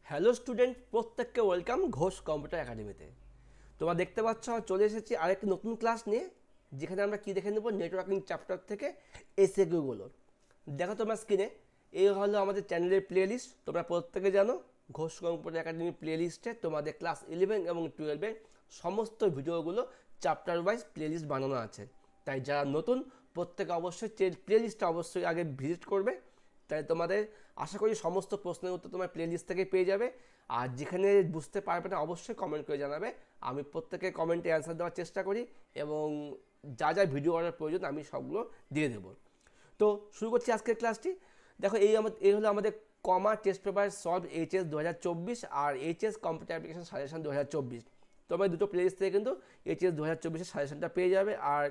Hello student, প্রত্যেককে welcome Ghosh computer একাডেমিতে। তোমরা দেখতে পাচ্ছ চলে এসেছি আরেকটি নতুন ক্লাস নিয়ে, যেখানে আমরা কি দেখে নেব নেটওয়ার্কিং চ্যাপ্টার থেকে এসএকিউগুলো। দেখো তোমার স্ক্রিনে এই হলো আমাদের চ্যানেলের প্লেলিস্ট। তোমরা প্রত্যেকে জানো ঘোষ কম্পিউটার একাডেমি প্লেলিস্টে তোমাদের ক্লাস 11 এবং 12-এর সমস্ত ভিডিওগুলো চ্যাপ্টার ওয়াইজ প্লেলিস্ট বানানো আছে। তাই যারা নতুন প্রত্যেকে অবশ্যই প্লেলিস্টটা অবশ্যই আগে ভিজিট করবে। তাই তোমাদের আশা করি সমস্ত প্রশ্নের উত্তর তোমার প্লেলিস্ট থেকে পেয়ে যাবে। আর যেখানে বুঝতে পারবে না অবশ্যই কমেন্ট করে জানাবে, আমি প্রত্যেকে কমেন্টে অ্যান্সার দেওয়ার চেষ্টা করি এবং যা যা ভিডিও অর্ডার প্রয়োজন আমি সবগুলো দিয়ে দেবো। তো শুরু করছি আজকের ক্লাসটি। দেখো এই হলো আমাদের কমা টেস্ট পেপার সলভ এইচএস 2024 আর এইচএস কম্পিউটার অ্যাপ্লিকেশন সাজেশন 2024। তোমরা দুটো প্লেলিস্ট থেকে কিন্তু এইচএস 2024-এর সাজেশনটা পেয়ে যাবে, আর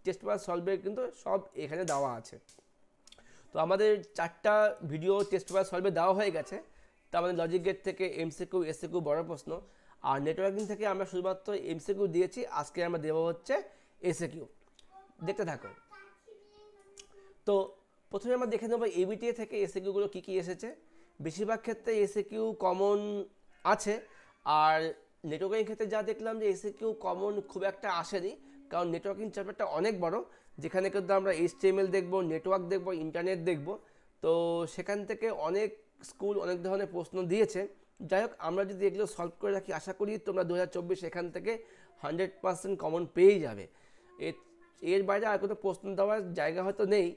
টেস্ট পেপার সলভের কিন্তু সব এখানে দেওয়া আছে। তো আমাদের 4টা ভিডিও টেস্ট পেপার সলভে দেওয়া হয়ে গেছে। তো আমাদের লজিক গেট থেকে এমসিকিউ, এসিকিউ, বড় প্রশ্ন, আর নেটওয়ার্কিং থেকে আমরা শুধুমাত্র এমসিকিউ দিয়েছি। আজকে আমরা দেবো হচ্ছে এসিকিউ। দেখতে থাকো। তো প্রথমে আমরা দেখে নেবো এবিটিএ থেকে এসিকিউগুলো কী কী এসেছে। বেশিরভাগ ক্ষেত্রে এসিকিউ কমন আছে, আর নেটওয়ার্কিং ক্ষেত্রে যা দেখলাম যে এসিকিউ কমন খুব একটা আসেনি, কারণ নেটওয়ার্কিং চ্যাপ্টারটা অনেক বড়, যেখানে কিন্তু আমরা এইচটিএমএল দেখব, নেটওয়ার্ক দেখব, ইন্টারনেট দেখব। তো সেখান থেকে অনেক স্কুল অনেক ধরনের প্রশ্ন দিয়েছে। যাই হোক, আমরা যদি এগুলো সলভ করে রাখি আশা করি তোমরা 2024 এখান থেকে 100% কমন পেয়েই যাবে। এর বাইরে আর কোনো প্রশ্ন দেওয়ার জায়গা হয়তো নেই।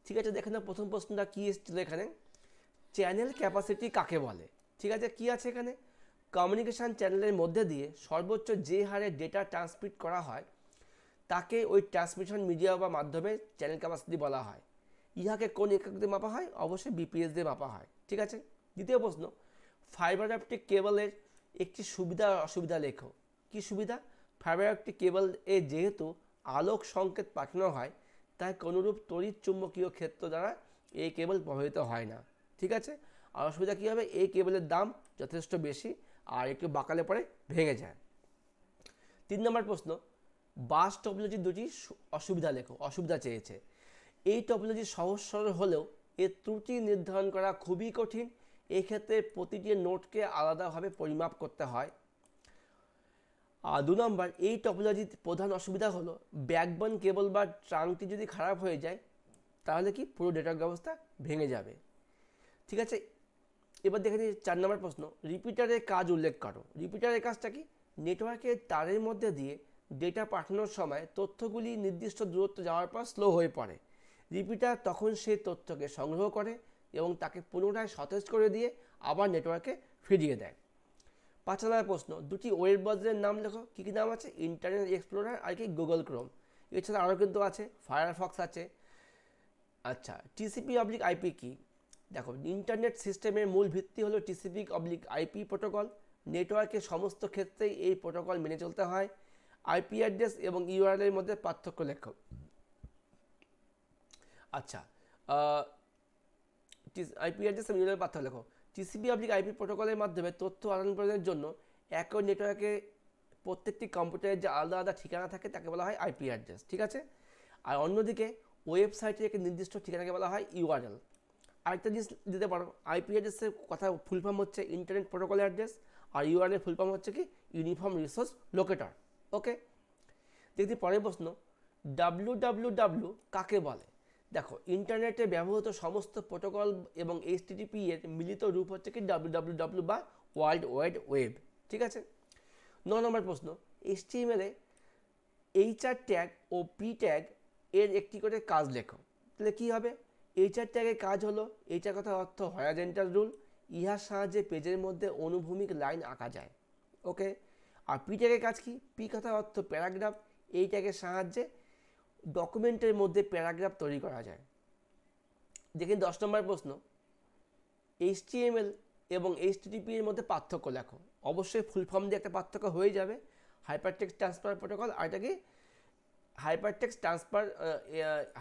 ঠিক আছে, দেখে না প্রথম প্রশ্নটা কী এসেছিল এখানে। চ্যানেল ক্যাপাসিটি কাকে বলে? ঠিক আছে, কি আছে এখানে? কমিউনিকেশান চ্যানেলের মধ্যে দিয়ে সর্বোচ্চ যে হারে ডেটা ট্রান্সমিট করা হয় তাকে ওই ট্রান্সমিশন মিডিয়া বা মাধ্যমে চ্যানেল ক্যাপাসিটি বলা হয়। ইহাকে কোন একক দিয়ে মাপা হয়? অবশ্যই বিপিএস দিয়ে মাপা হয়। ঠিক আছে। দ্বিতীয় প্রশ্ন, ফাইবার অপটিক কেবলের একটি সুবিধা আর অসুবিধা লেখো। কি সুবিধা? ফাইবার অপটিক কেবল এ যেহেতু আলোক সংকেত পাঠানো হয়, তাই কোনোরূপ তড়িৎ চুম্বকীয় ক্ষেত্র দ্বারা এই কেবল প্রভাবিত হয় না। ঠিক আছে। আর অসুবিধা কী হবে? এই কেবলের দাম যথেষ্ট বেশি, আর একটু বাঁকালে পরে ভেঙে যায়। 3 নম্বর প্রশ্ন, বাস টপোলজির দুটি অসুবিধা লেখো। অসুবিধা চেয়েছে। এই টপোলজি সহজ সরল হলেও এর ত্রুটি নির্ধারণ করা খুবই কঠিন। এই ক্ষেত্রে প্রতিটি নোটকে আলাদাভাবে পরিমাপ করতে হয়। আর 2 নম্বর, এই টপোলজির প্রধান অসুবিধা হলো ব্যাকবোন কেবল বা ট্রাঙ্কটি যদি খারাপ হয়ে যায় তাহলে কি পুরো নেটওয়ার্ক ব্যবস্থা ভেঙে যাবে। ঠিক আছে। এবার দেখে নিই 4 নম্বর প্রশ্ন, রিপিটারের কাজ উল্লেখ করো। রিপিটারের কাজটা কি? নেটওয়ার্কের তারের মধ্যে দিয়ে ডেটা পাঠানোর সময় তথ্যগুলি নির্দিষ্ট দূরত্ব যাওয়ার পর স্লো হয়ে পড়ে। রিপিটার তখন সেই তথ্যকে সংগ্রহ করে এবং তাকে পুনরায় সতেজ করে দিয়ে আবার নেটওয়ার্কে ফিরিয়ে দেয়। 5 নম্বর প্রশ্ন, দুটি ওয়েব ব্রাউজারের নাম লেখো। কী কী নাম আছে? ইন্টারনেট এক্সপ্লোরার আর কি গুগল ক্রোম। এছাড়া আরও কিন্তু আছে, ফায়ারফক্স আছে। আচ্ছা, টিসিপি অবলিক আইপি কি? দেখো, ইন্টারনেট সিস্টেমের মূল ভিত্তি হলো টিসিপি অবলিক আইপি প্রোটোকল। নেটওয়ার্কের সমস্ত ক্ষেত্রেই এই প্রোটোকল মেনে চলতে হয়। আইপি অ্যাড্রেস এবং ইউআরএল এর মধ্যে পার্থক্য লেখো। আচ্ছা, আইপি অ্যাড্রেস এবং ইউআরএল পার্থক্য লেখো। টিসিপি অবলিক আইপি প্রোটোকলের মাধ্যমে তথ্য আদান প্রদানের জন্য একই নেটওয়ার্কে প্রত্যেকটি কম্পিউটারের যে আলাদা আলাদা ঠিকানা থাকে তাকে বলা হয় আইপি অ্যাড্রেস। ঠিক আছে। আর অন্যদিকে ওয়েবসাইটের একটি নির্দিষ্ট ঠিকানাকে বলা হয় ইউআরএল। আরেকটা জিনিস দিতে পারো, আইপি অ্যাড্রেসের কথা ফুল ফর্ম হচ্ছে ইন্টারনেট প্রোটোকল অ্যাড্রেস, আর ইউআরএল ফুল ফর্ম হচ্ছে কি ইউনিফর্ম রিসোর্স লোকেটর। ওকে। দেখি পরের প্রশ্ন, ডাব্লিউডাব্লিউডাব্লিউ কাকে বলে? দেখো, ইন্টারনেটে ব্যবহৃত সমস্ত প্রোটোকল এবং এইচটিটিপি এর মিলিত রূপ হচ্ছে কি ডাব্লিউডাব্লিউডাব্লিউ বা ওয়ার্ল্ড ওয়াইড ওয়েব। ঠিক আছে। 9 নম্বর প্রশ্ন, এইচটিএমএল এ এইচআর ট্যাগ ও পি ট্যাগ এর একটি করে কাজ লেখো। তাহলে কী হবে? এইচআর ট্যাগের কাজ হলো, এইচআর কথার অর্থ হরাইজন্টাল রুল, ইহার সাহায্যে পেজের মধ্যে অনুভূমিক লাইন আঁকা যায়। ওকে। আর পি ট্যাগের কাজ কি? পি কথার অর্থ প্যারাগ্রাফ, এই ট্যাগের সাহায্যে ডকুমেন্টের মধ্যে প্যারাগ্রাফ তৈরি করা যায়। দেখি 10 নম্বর প্রশ্ন, এইচটিএমএল এবং এইচটিটিপি এর মধ্যে পার্থক্য লেখো। অবশ্যই ফুল ফর্ম দিয়ে একটা পার্থক্য হয়ে যাবে। হাইপারটেক্সট ট্রান্সফার প্রোটোকল, আর এটা কি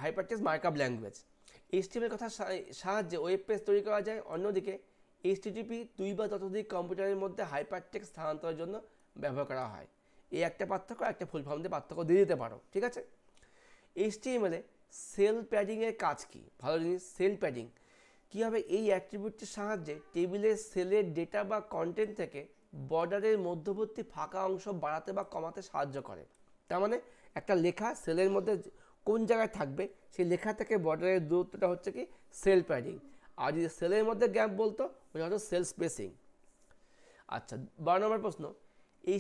হাইপারটেক্সট মার্কআপ ল্যাঙ্গুয়েজ। এইচটিএমএল কথার সাহায্যে ওয়েব পেজ তৈরি করা যায়। অন্যদিকে এইচটিটিপি 2 বা ততোধিক কম্পিউটারের মধ্যে হাইপারটেক্সট স্থানান্তরের জন্য ব্যবহার করা হয়। এই একটা পার্থক্য, একটা ফুল ফর্ম দিয়ে পার্থক্য দিয়ে দিতে পারো। ঠিক আছে। এইচটিএমএল এ সেল প্যাডিংয়ের কাজ কি? ভালো জিনিস, সেল প্যাডিং। কী হবে, এই অ্যাট্রিবিউটটির সাহায্যে টেবিলের সেলের ডেটা বা কন্টেন্ট থেকে বর্ডারের মধ্যবর্তী ফাঁকা অংশ বাড়াতে বা কমাতে সাহায্য করে। তার মানে একটা লেখা সেলের মধ্যে কোন জায়গায় থাকবে সেই লেখা থেকে বর্ডারের দূরত্বটা হচ্ছে কি সেল প্যাডিং, আর যদি সেলের মধ্যে গ্যাপ বলতো ওটা হচ্ছে সেল স্পেসিং। আচ্ছা, 12 নম্বর প্রশ্ন,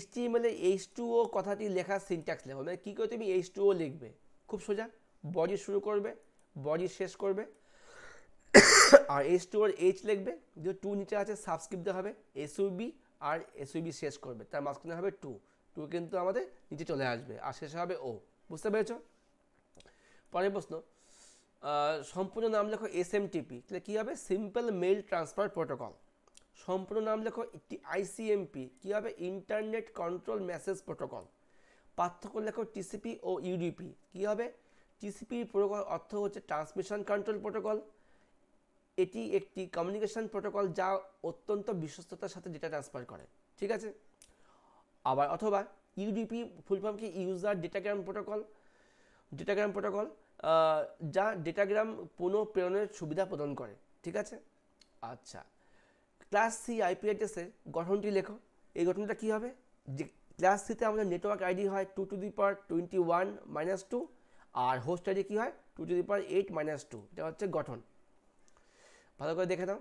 HTML এ H2O কথাটি লেখার সিনট্যাক্স লেখো। মানে কী করে তুমি H2O লিখবে? খুব সোজা, বডি শুরু করবে, বডি শেষ করবে, আর H2 ওর H লিখবে, যে 2 নিচে আছে সাবস্ক্রিপ্ট দেওয়া হবে, SUB আর SUB শেষ করবে, তার মাঝখানে হবে 2 কিন্তু আমাদের নিচে চলে আসবে আর শেষে হবে O। বুঝতে পেরেছ? পরের প্রশ্ন, সম্পূর্ণ নাম লেখো SMTP, তাহলে কী হবে? Simple mail transfer protocol. সম্পূর্ণ নাম লেখো ICMP, কী হবে? Internet control message protocol. পার্থক্য লেখো TCP ও UDP, কী হবে? TCP প্রোটোকল অর্থ হচ্ছে ট্রান্সমিশন কন্ট্রোল প্রোটোকল, এটি একটি কমিউনিকেশন প্রোটোকল যা অত্যন্ত বিশ্বস্ততার সাথে ডেটা ট্রান্সফার করে, ঠিক আছে? আবার অথবা ইউডিপি ফুল ফর্ম কি? ইউজার ডেটাগ্রাম প্রোটোকল, ডেটাগ্রাম প্রোটোকল যা ডেটাগ্রাম পুনঃপ্রেরণের সুবিধা প্রদান করে, ঠিক আছে? আচ্ছা, ক্লাস সি আইপি অ্যাড্রেসের গঠনটি লেখো। এই গঠনটা কী হবে? যে ক্লাস সিতে আমাদের নেটওয়ার্ক আইডি হয় 2^21 - 2 আর হোস্ট আইডি কী হয় 2^8 - 2। এটা হচ্ছে গঠন, ভালো করে দেখে নাও।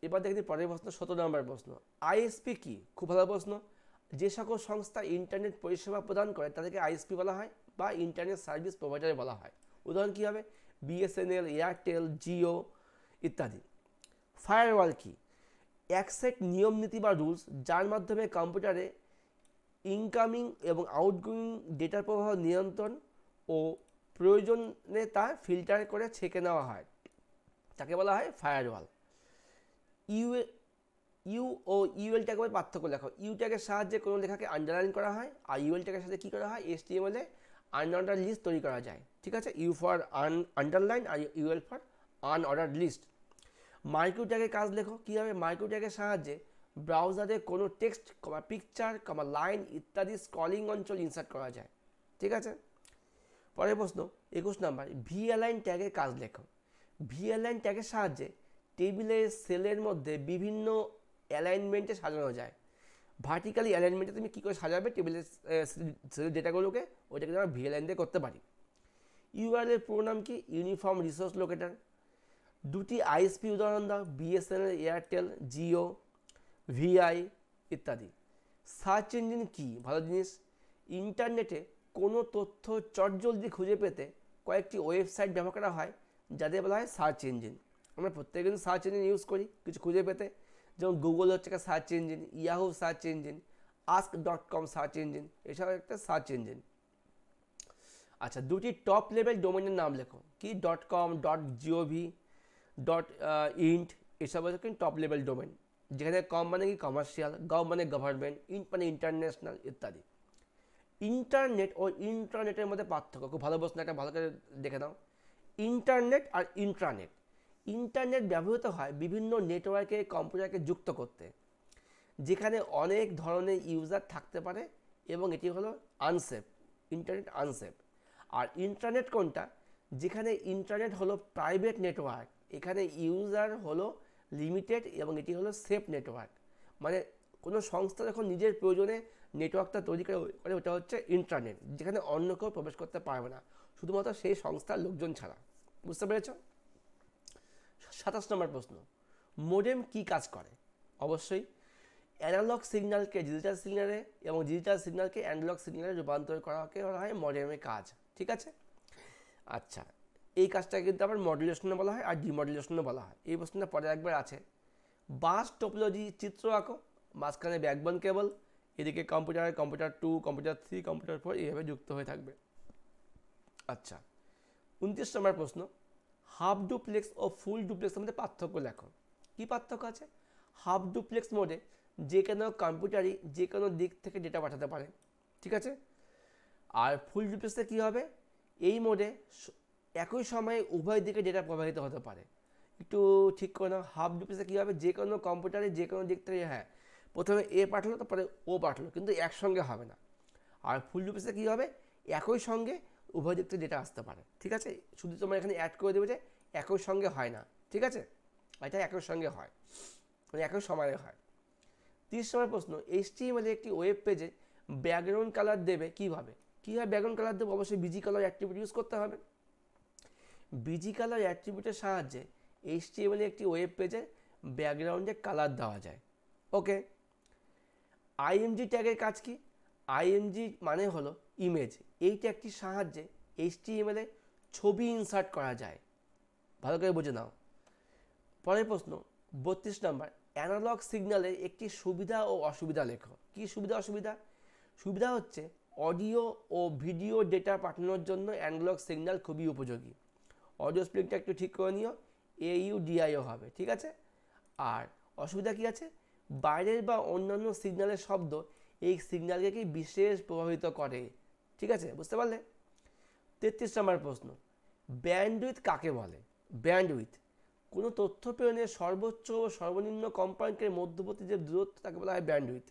এবার দেখি পরের প্রশ্ন, 17 নম্বর প্রশ্ন, আইএসপি কি? খুব ভালো প্রশ্ন। যে সকল সংস্থা ইন্টারনেট পরিষেবা প্রদান করে তাদেরকে আইএসপি বলা হয় বা ইন্টারনেট সার্ভিস প্রোভাইডার বলা হয়। উদাহরণ কী হবে? BSNL, এয়ারটেল, জিও ইত্যাদি। ফায়ারওয়াল কি? এক সেট নিয়ম নীতি বা রুলস যার মাধ্যমে কম্পিউটারে ইনকামিং এবং আউটগোয়িং ডেটার প্রবাহ নিয়ন্ত্রণ ও প্রয়োজনে তা ফিল্টার করে ছেঁকে নেওয়া হয়, তাকে বলা হয় ফায়ারওয়াল। ইউ ও ইউএল ট্যাগের পার্থক্য লেখো। ইউ ট্যাগের সাহায্যে কোনো লেখাকে আন্ডারলাইন করা হয়, আর ইউএল ট্যাগের সাথে কী করা হয়? HTML এ আনঅর্ডার লিস্ট তৈরি করা যায়, ঠিক আছে? ইউ ফর আন্ডারলাইন আর UL for unordered list. Micro ট্যাগের কাজ লেখো। কী হবে? মাইক্রো ট্যাগের সাহায্যে ব্রাউজারে কোনো টেক্সট, পিকচার, লাইন ইত্যাদি স্ক্রলিং অঞ্চল ইনসার্ট করা যায়, ঠিক আছে? পরের প্রশ্ন, 21 নম্বর, VAlign ট্যাগের কাজ লেখো। VAlign ট্যাগের সাহায্যে টেবিলের সেলের মধ্যে বিভিন্ন অ্যালাইনমেন্টে সাজানো যায়। ভার্টিক্যালি অ্যালাইনমেন্টে তুমি কী করে সাজাবে টেবিলের সেলের ডেটাগুলোকে, ওইটাকে আমরা VAlign দিয়ে করতে পারি। URL এর পুরো নাম কি? Uniform resource locator. দুটি আইএসপি উদাহরণ দাও। BSNL, এয়ারটেল, জিও, VI ইত্যাদি। সার্চ ইঞ্জিন কি? ভালো জিনিস। ইন্টারনেটে কোনো তথ্য চটজলদি খুঁজে পেতে কয়েকটি ওয়েবসাইট ব্যবহার করা হয় যাদের বলা হয় সার্চ ইঞ্জিন। আমরা প্রত্যেকে কিন্তু সার্চ ইঞ্জিন ইউজ করি কিছু খুঁজে পেতে, যেমন গুগল হচ্ছে একটা search engine, Yahoo search engine, ask.com search engine, এসব একটা সার্চ ইঞ্জিন। আচ্ছা, দুটি টপ লেভেল ডোমেনের নাম লেখো। কি? .com, .gov, .int, এসব হচ্ছে কিন্তু টপ লেভেল ডোমেন, যেখানে কম মানে কি কমার্শিয়াল, গভ মানে গভর্নমেন্ট, ইন্ট মানে ইন্টারন্যাশনাল ইত্যাদি। ইন্টারনেট ও ইন্ট্রানেটের মধ্যে পার্থক্য, খুব ভালো প্রশ্ন, একটা ভালো করে দেখে নাও। ইন্টারনেট আর ইন্ট্রানেট। ইন্টারনেট ব্যবহৃত হয় বিভিন্ন নেটওয়ার্কে কম্পিউটারকে যুক্ত করতে, যেখানে অনেক ধরনের ইউজার থাকতে পারে এবং এটি হলো আনসেফ, ইন্টারনেট আনসেফ। আর ইন্টারনেট কোনটা? যেখানে ইন্টারনেট হলো প্রাইভেট নেটওয়ার্ক, এখানে ইউজার হলো লিমিটেড এবং এটি হলো সেফ নেটওয়ার্ক। মানে কোনো সংস্থা যখন নিজের প্রয়োজনে নেটওয়ার্কটা তৈরি করে ওটা হচ্ছে ইন্টারনেট, যেখানে অন্য কেউ প্রবেশ করতে পারবে না, শুধুমাত্র সেই সংস্থার লোকজন ছাড়া। বুঝতে পেরেছ? 27 নম্বর প্রশ্ন, মোডেম কি কাজ করে? অবশ্যই অ্যানালগ সিগন্যালকে ডিজিটাল সিগন্যালে এবং ডিজিটাল সিগন্যালকে অ্যানালগ সিগন্যালে রূপান্তর করাকে বলা হয় মডেমের কাজ, ঠিক আছে? আচ্ছা, এই কাজটাকে কিন্তু আবার মডুলেশনও বলা হয় আর ডিমডুলেশনও বলা হয়। এই প্রশ্নটা পরে একবার আছে। বাস টোপোলজি চিত্র আঁকো, মাঝখানে ব্যাকবোন কেবল, এদিকে কম্পিউটার, কম্পিউটার 2, কম্পিউটার 3, কম্পিউটার 4 এইভাবে যুক্ত হয়ে থাকবে। আচ্ছা, 29 নম্বর প্রশ্ন, হাফ ডুপ্লেক্স ও ফুল ডুপ্লেক্সের মধ্যে পার্থক্য লেখো। কী পার্থক্য আছে? হাফ ডুপ্লেক্স মোডে যে কোনো কম্পিউটারই যে কোনো দিক থেকে ডেটা পাঠাতে পারে, ঠিক আছে? আর ফুল ডুপ্লেক্সে কী হবে? এই মোডে একই সময়ে উভয় দিকে ডেটা প্রবাহিত হতে পারে। একটু ঠিক করে নাও, হাফ ডুপ্লেক্সে কী হবে? যে কোনো কম্পিউটারে যে কোনো দিক থেকে, হ্যাঁ, প্রথমে এ পাঠালো তারপরে ও পাঠালো, কিন্তু একসঙ্গে হবে না। আর ফুল ডুপ্লেক্সে কী হবে? একই সঙ্গে উভয় দিক থেকে ডেটা আসতে পারে, ঠিক আছে? শুধু তোমার এখানে অ্যাড করে দেবে যে একই সঙ্গে হয় না, ঠিক আছে? এটা একই সঙ্গে হয়, মানে একই সময়ে হয়। 30 নম্বর প্রশ্ন, HTML একটি ওয়েব পেজে ব্যাকগ্রাউন্ড কালার দেবে কীভাবে? কীভাবে ব্যাকগ্রাউন্ড কালার দেবো? অবশ্যই বিজি কালার অ্যাট্রিবিউট ইউজ করতে হবে। বিজি কালার অ্যাট্রিবিউটের সাহায্যে HTML একটি ওয়েব পেজে ব্যাকগ্রাউন্ডে কালার দেওয়া যায়। ওকে, আইএমজি ট্যাগের কাজ কি? আইএমজি মানে হলো ইমেজ। এই ট্যাগটির সাহায্যে HTML এ ছবি ইনসার্ট করা যায়। ভালো করে বুঝে নাও। পরের প্রশ্ন 32 নম্বর, অ্যানালগ সিগন্যালের একটি সুবিধা ও অসুবিধা লেখো। কি সুবিধা অসুবিধা? সুবিধা হচ্ছে অডিও ও ভিডিও ডেটা পাঠানোর জন্য অ্যানালগ সিগন্যাল খুবই উপযোগী। অডিও স্প্লিটটা একটু ঠিক করে নিও, AUDIO হবে, ঠিক আছে। আর অসুবিধা কি আছে? বাইরের বা অন্যান্য সিগন্যালের শব্দ এই সিগন্যালকে কি বিশেষ প্রভাবিত করে, ঠিক আছে, বুঝতে পারলে? 33 নম্বর প্রশ্ন, ব্যান্ডউইথ কাকে বলে? ব্যান্ডউইথ কোনো তথ্য প্রেরণের সর্বোচ্চ ও সর্বনিম্ন কম্পাঙ্কের মধ্যবর্তী যে দূরত্ব তাকে বলা হয় ব্যান্ডউইথ।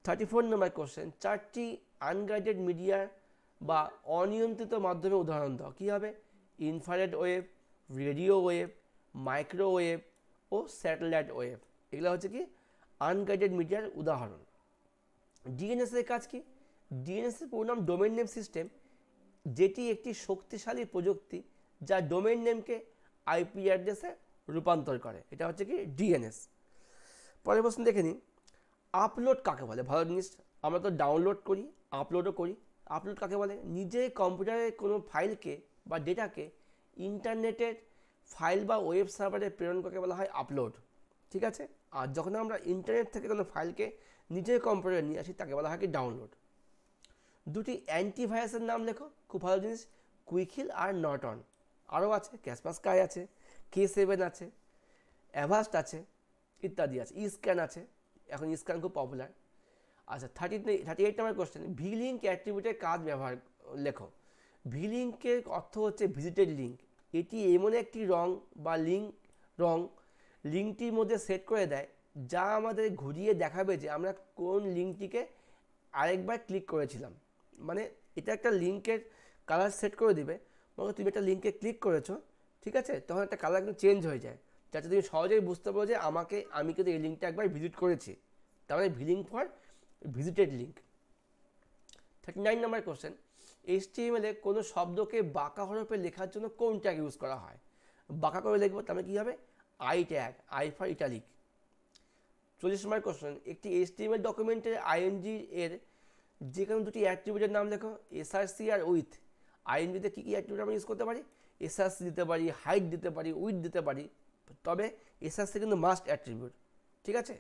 34 নম্বর কোশ্চেন, 4টি আনগাইডেড মিডিয়া বা অনিয়ন্ত্রিত মাধ্যমে উদাহরণ দাও। কী হবে? Infrared wave, radio wave, microwave ও স্যাটেলাইট ওয়েভ। এগুলো হচ্ছে কি আনগাইডেড মিডিয়ার উদাহরণ। ডিএনএস এর কাজ কি? ডিএনএস এর পুরো নাম ডোমেইন নেম সিস্টেম, যেটি একটি শক্তিশালী প্রযুক্তি যা ডোমেইন নেমকে আইপি অ্যাড্রেসে রূপান্তর করে। এটা হচ্ছে কি ডিএনএস। পরের প্রশ্ন দেখে নিই, আপলোড কাকে বলে? ভালো জিনিস, আমরা তো ডাউনলোড করি, আপলোডও করি। আপলোড কাকে বলে? নিজে কম্পিউটারে কোনো ফাইলকে বা ডেটাকে ইন্টারনেটের ফাইল বা ওয়েব সার্ভারে প্রেরণ করতে বলা হয় আপলোড, ঠিক আছে। আর যখন আমরা ইন্টারনেট থেকে কোনো ফাইলকে নিজের কম্পিউটারে নিয়ে আসি তাকে বলা হয় কি ডাউনলোড। দুটি অ্যান্টিভাইরাসের নাম লেখো, খুব ভালো জিনিস, কুইকহিল আর নর্টন। আরও আছে, ক্যাসপাসকাই আছে, K7 আছে, অ্যাভাস্ট আছে, ইত্যাদি আছে, স্ক্যান আছে, এখন স্ক্যান খুব পপুলার। আচ্ছা 38 নম্বর কোশ্চেন, ভিলিঙ্ক অ্যাট্রিবিউটের কাজ ব্যবহার লেখো। ভিলিঙ্কের অর্থ হচ্ছে ভিজিটেড লিঙ্ক। এটি এমন একটি রং বা লিঙ্কটির মধ্যে সেট করে দেয় যা আমাদের ঘুরিয়ে দেখাবে যে আমরা কোন লিঙ্কটিকে আরেকবার ক্লিক করেছিলাম। মানে এটা একটা লিঙ্কের কালার সেট করে দিবে, মনে তুমি একটা লিঙ্কে ক্লিক করেছো, ঠিক আছে, তখন একটা কালার কিন্তু চেঞ্জ হয়ে যায়, যাতে তুমি সহজেই বুঝতে পারো যে আমি কিন্তু এই লিঙ্কটা একবার ভিজিট করেছি। তার মানে vlink for visited link. 39 number question, HTML এ কোনো শব্দকে বাঁকা হরফে লেখার জন্য কোন ট্যাগ ইউজ করা হয়? বাঁকা করে লিখবো, তাহলে কী হবে? I tag, I for italic. 40 number question, একটি HTML ডকুমেন্টের আইএনজি এর যে কোনো দুটি অ্যাট্রিবিউটের নাম লেখো। SRC আর উইথ। আইএনজিতে কী কী অ্যাট্রিবিউট আমরা ইউজ করতে পারি? SRC দিতে পারি, হাইট দিতে পারি, উইথ দিতে পারি, তবে SRC কিন্তু মাস্ট অ্যাট্রিবিউট, ঠিক আছে।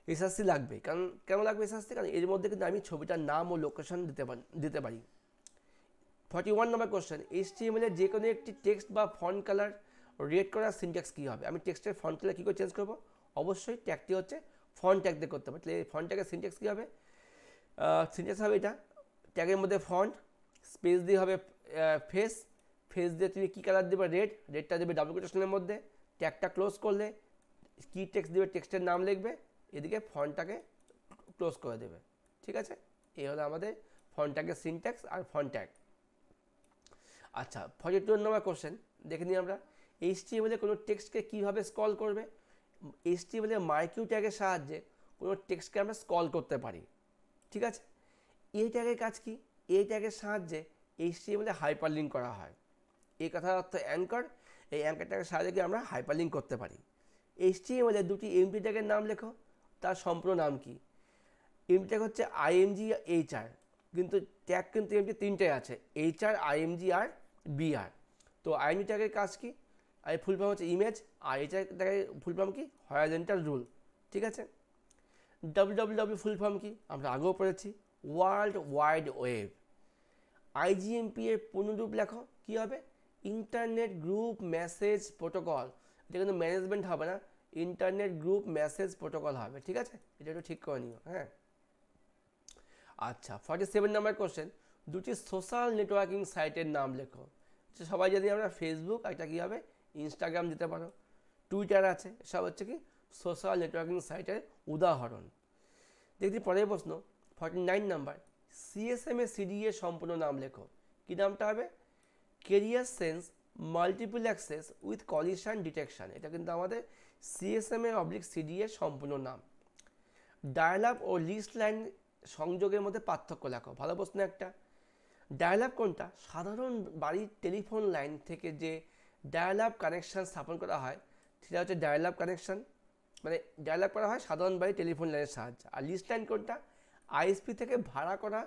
SRC লাগবে, কারণ কেন লাগবে SRC? কারণ এর মধ্যে কিন্তু আমি ছবিটার নাম ও লোকেশন দিতে পারি। 41 নম্বর কোশ্চেন, HTML এর যে কোনো একটি টেক্সট বা ফন্ট কালার রেড করার সিনট্যাক্স কী হবে? আমি টেক্সটের ফন্ট কালার কী করে চেঞ্জ করবো? অবশ্যই ট্যাগটি হচ্ছে ফন্ট ট্যাগ দিয়ে করতে হবে। তাহলে এই ফন্ট ট্যাগের সিনট্যাক্স কী হবে? সিনট্যাক্স হবে এটা, ট্যাগের মধ্যে ফন্ট, স্পেস দিয়ে হবে ফেস দিয়ে তুমি কী কালার দেবে? রেডটা দেবে ডাবল কোটেশনের মধ্যে, ট্যাগটা ক্লোজ করলে কী টেক্সট দেবে? টেক্সটের নাম লিখবে, এদিকে ফন্টটাকে ক্লোজ করে দেবে, ঠিক আছে। এই হলো আমাদের ফন্ট ট্যাগের সিনট্যাক্স আর ফন্ট ট্যাগ। আচ্ছা 42 নম্বর কোশ্চেন দেখে নিই আমরা, HTML এ কোনো টেক্সটকে কীভাবে স্ক্রল করবে? HTML এর মার্কিউ ট্যাগের সাহায্যে কোনো টেক্সটকে আমরা স্ক্রল করতে পারি, ঠিক আছে। এই ট্যাগের কাজ কি? এই ট্যাগের সাহায্যে HTML এ হাইপারলিঙ্ক করা হয়। এই কথার অর্থ অ্যাঙ্কর। এই অ্যাঙ্কর ট্যাগের সাহায্যে আমরা হাইপারলিঙ্ক করতে পারি। HTML এর দুটি এমটি ট্যাগের নাম লেখো, তার সম্পূর্ণ নাম কি? এমটি ট্যাগ হচ্ছে IMG HR, কিন্তু ট্যাগ কিন্তু এমটি তিনটাই আছে, HR, IMG আর BR। তো IMG ট্যাগের কাজ কি? আর ফুল ফর্ম হচ্ছে ইমেজ, আর HR ট্যাগের ফুল ফর্ম কি? হরাইজন্টাল রুল, ঠিক আছে। WWW ফুল ফর্ম কি? আমরা আগেও পড়েছি, ওয়ার্ল্ড ওয়াইড ওয়েব। IGMP এর পূর্ণরূপ লেখো, কী হবে? Internet group message protocol. এটা কিন্তু ম্যানেজমেন্ট হবে না, ইন্টারনেট গ্রুপ মেসেজ প্রোটোকল হবে, ঠিক আছে, এটা একটু ঠিক করে নিও, হ্যাঁ। আচ্ছা 47 নম্বর কোশ্চেন, দুটি সোশ্যাল নেটওয়ার্কিং সাইটের নাম লেখো। সবাই যদি আমরা ফেসবুক, একটা কী হবে? ইনস্টাগ্রাম দিতে পারো, টুইটার আছে, সব হচ্ছে কি সোশ্যাল নেটওয়ার্কিং সাইটের উদাহরণ। দেখছি পরের প্রশ্ন 49 নাম্বার, CSMA CD এর সম্পূর্ণ নাম লেখো। কী নামটা হবে? Career sense multiple access with collision detection, এটা কিন্তু আমাদের CSMA/CD এর সম্পূর্ণ নাম। ডায়াল আপ ও লিস্ট লাইন সংযোগের মধ্যে পার্থক্য লেখো, ভালো প্রশ্ন একটা। ডায়াল আপ কোনটা? সাধারণ বাড়ির টেলিফোন লাইন থেকে যে ডায়াল আপ কানেকশান স্থাপন করা হয় সেটা হচ্ছে ডায়াল আপ কানেকশান, মানে ডায়াল আপ করা হয় সাধারণ বাড়ির টেলিফোন লাইনের সাহায্যে। আর লিস্ট লাইন কোনটা? আইএসপি থেকে ভাড়া করা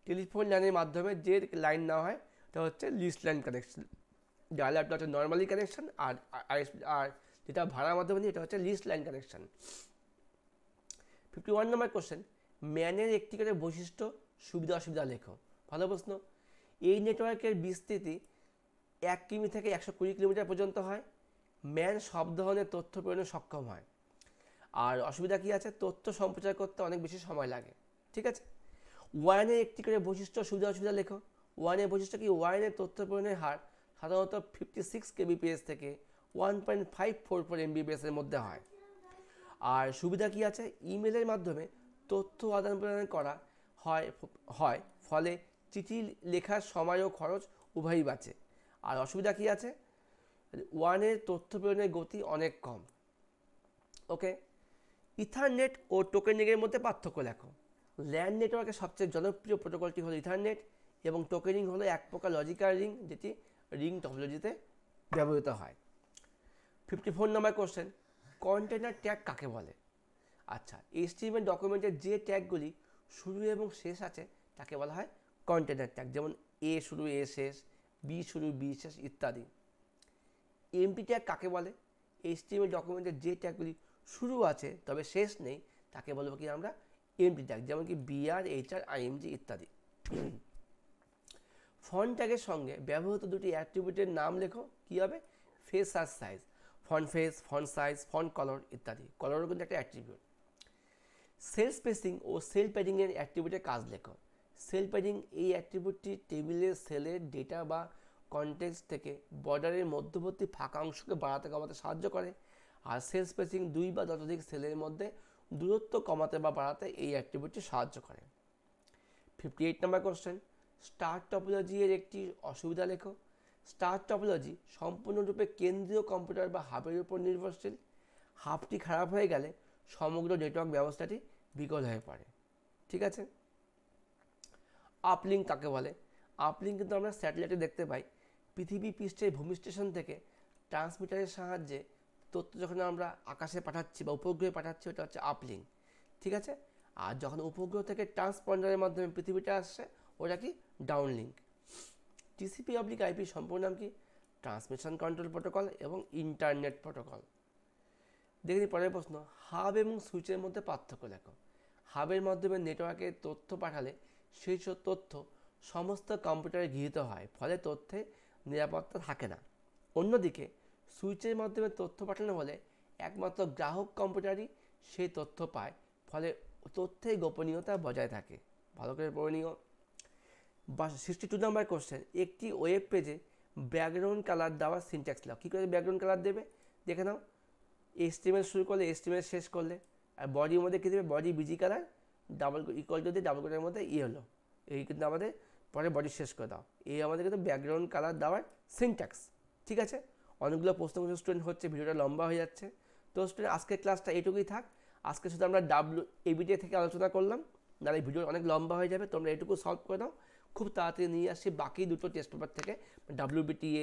টেলিফোন লাইনের মাধ্যমে যে লাইন নেওয়া হয় এটা হচ্ছে লিস্ট লাইন কানেকশন। ডায়াল আপটা হচ্ছে নর্মালি কানেকশন, আর আইএসপি আর যেটা ভাড়ার মাধ্যমে নিই এটা হচ্ছে লিস্ট লাইন কানেকশন। 51 নম্বর কোশ্চেন, ম্যানের একটি করে বৈশিষ্ট্য সুবিধা অসুবিধা লেখো, ভালো প্রশ্ন। এই নেটওয়ার্কের বিস্তৃতি 1 কিমি থেকে 120 কিলোমিটার পর্যন্ত হয়। ম্যান সব ধরনের তথ্য প্রেরণে সক্ষম হয়। আর অসুবিধা কী আছে? তথ্য সম্প্রচার করতে অনেক বেশি সময় লাগে, ঠিক আছে। ওয়ানের একটি করে বৈশিষ্ট্য সুবিধা অসুবিধা লেখো। ওয়ানের বৈশিষ্ট্য কি? ওয়ানের তথ্য প্রেরণের হার সাধারণত 56 kbps থেকে 1.544 mbps এর মধ্যে হয়। আর সুবিধা কি আছে? ইমেলের মাধ্যমে তথ্য আদান প্রদান করা হয় ফলে চিঠি লেখার সময় ও খরচ উভয়ই বাঁচে। আর অসুবিধা কি আছে? ওয়ানের তথ্য প্রেরণের গতি অনেক কম। ওকে, ইথারনেট ও টোকেনিংয়ের মধ্যে পার্থক্য লেখো। ল্যান্ড নেটওয়ার্কের সবচেয়ে জনপ্রিয় প্রোটোকলটি হলো ইথারনেট এবং টোকেনিং হলো এক প্রকার লজিক্যাল রিং, যেটি রিং টপোলজিতে ব্যবহৃত হয়। 54 নম্বর কোশ্চেন, কন্টেনার ট্যাগ কাকে বলে? আচ্ছা, HTML ডকুমেন্টের যে ট্যাগগুলি শুরু এবং শেষ আছে তাকে বলা হয় কন্টেনার ট্যাগ, যেমন A শুরু A শেষ, B শুরু B শেষ ইত্যাদি। এমটি ট্যাগ কাকে বলে? HTML ডকুমেন্টের যে ট্যাগগুলি শুরু আছে তবে শেষ নেই তাকে বলবো কি আমরা এমটি ট্যাগ, যেমন কি BR, HR, IMG ইত্যাদি। ফন্ট ট্যাগের সঙ্গে ব্যবহৃত দুটি অ্যাট্রিবিউটের নাম লেখো, কী হবে? ফেস আর size. Font face, font size, font colour ইত্যাদি। কালারও কিন্তু একটা অ্যাট্রিবিউট। সেল স্পেসিং ও সেল প্যাডিংয়ের অ্যাট্রিবিউটের কাজ লেখো। সেল প্যাডিং এই অ্যাট্রিবিউটটি টেবিলের সেলের ডেটা বা কন্টেক্সট থেকে বর্ডারের মধ্যবর্তী ফাঁকা অংশকে বাড়াতে কমাতে সাহায্য করে। আর সেল স্পেসিং 2 বা ততোধিক সেলের মধ্যে দূরত্ব কমাতে বা বাড়াতে এই অ্যাট্রিবিউটটি সাহায্য করে। 58 নম্বর কোশ্চেন, স্টার টপোলজি এর একটি অসুবিধা লেখো। স্টার টপোলজি সম্পূর্ণরূপে কেন্দ্রীয় কম্পিউটার বা হাবের উপর নির্ভরশীল। হাবটি খারাপ হয়ে গেলে সমগ্র নেটওয়ার্ক ব্যবস্থাটি বিকল হয়ে পড়ে, ঠিক আছে। আপলিঙ্ক কাকে বলে? আপলিঙ্ক কিন্তু আমরা স্যাটেলাইটে দেখতে পাই। পৃথিবী পৃষ্ঠের ভূমি স্টেশন থেকে ট্রান্সমিটারের সাহায্যে তথ্য যখন আমরা আকাশে পাঠাচ্ছি বা উপগ্রহে পাঠাচ্ছি ওটা হচ্ছে আপলিঙ্ক, ঠিক আছে। আর যখন উপগ্রহ থেকে ট্রান্সপন্ডারের মাধ্যমে পৃথিবীতে আসছে ওটা কি ডাউনলিঙ্ক। TCP/IP সম্পূর্ণ নাম কি? ট্রান্সমিশন কন্ট্রোল প্রোটোকল এবং ইন্টারনেট প্রোটোকল। দেখি পরের প্রশ্ন, হাব এবং সুইচের মধ্যে পার্থক্য লেখো। হাবের মাধ্যমে নেটওয়ার্কে তথ্য পাঠালে সেই সব তথ্য সমস্ত কম্পিউটারে গৃহীত হয়, ফলে তথ্যে নিরাপত্তা থাকে না। অন্যদিকে সুইচের মাধ্যমে তথ্য পাঠানো হলে একমাত্র গ্রাহক কম্পিউটারই সেই তথ্য পায়, ফলে তথ্যের গোপনীয়তা বজায় থাকে। ভালো করে পড়ে নিও। 62 নম্বর কোশ্চেন, একটি ওয়েব পেজে ব্যাকগ্রাউন্ড কালার দেওয়ার সিনট্যাক্স লেখো। কী করে ব্যাকগ্রাউন্ড কালার দেবে দেখে নাও। HTML শুরু করলে HTML শেষ করলে, আর বডির মধ্যে কী দেবে? Body BG colour double equal to দিয়ে ডাবল কোটের মধ্যে হলো, এই কিন্তু আমাদের পরে বডি শেষ করে দাও। এই আমাদের কিন্তু ব্যাকগ্রাউন্ড কালার দেওয়ার সিনট্যাক্স, ঠিক আছে। অনেকগুলো প্রশ্ন স্টুডেন্ট হচ্ছে, ভিডিওটা লম্বা হয়ে যাচ্ছে। তো স্টুডেন্ট আজকের ক্লাসটা এইটুকুই থাক। আজকে শুধু আমরা WABTA থেকে আলোচনা করলাম, নাহলে ভিডিও অনেক লম্বা হয়ে যাবে। তোমরা এটুকু সলভ করে দাও, খুব তাড়াতাড়ি নিয়ে আসছি বাকি দুটো টেস্ট পেপার থেকে, WBTA,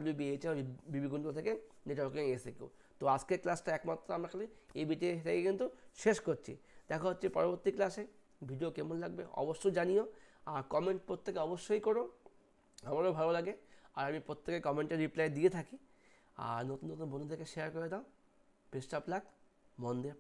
WBH এবং বিবিগুঞ্জ থেকে নেটওয়ার্কিং এসএকিউ। তো আজকের ক্লাসটা একমাত্র আমরা খালি ABTA থেকে কিন্তু শেষ করছি। দেখা হচ্ছে পরবর্তী ক্লাসে। ভিডিও কেমন লাগবে অবশ্যই জানিও, আর কমেন্ট প্রত্যেকে অবশ্যই করো, আমারও ভালো লাগে। আর আমি প্রত্যেকের কমেন্টের রিপ্লাই দিয়ে থাকি। আর নতুন নতুন বন্ধুদেরকে শেয়ার করে দাও। বেস্ট অফ লাক, মন দিয়ে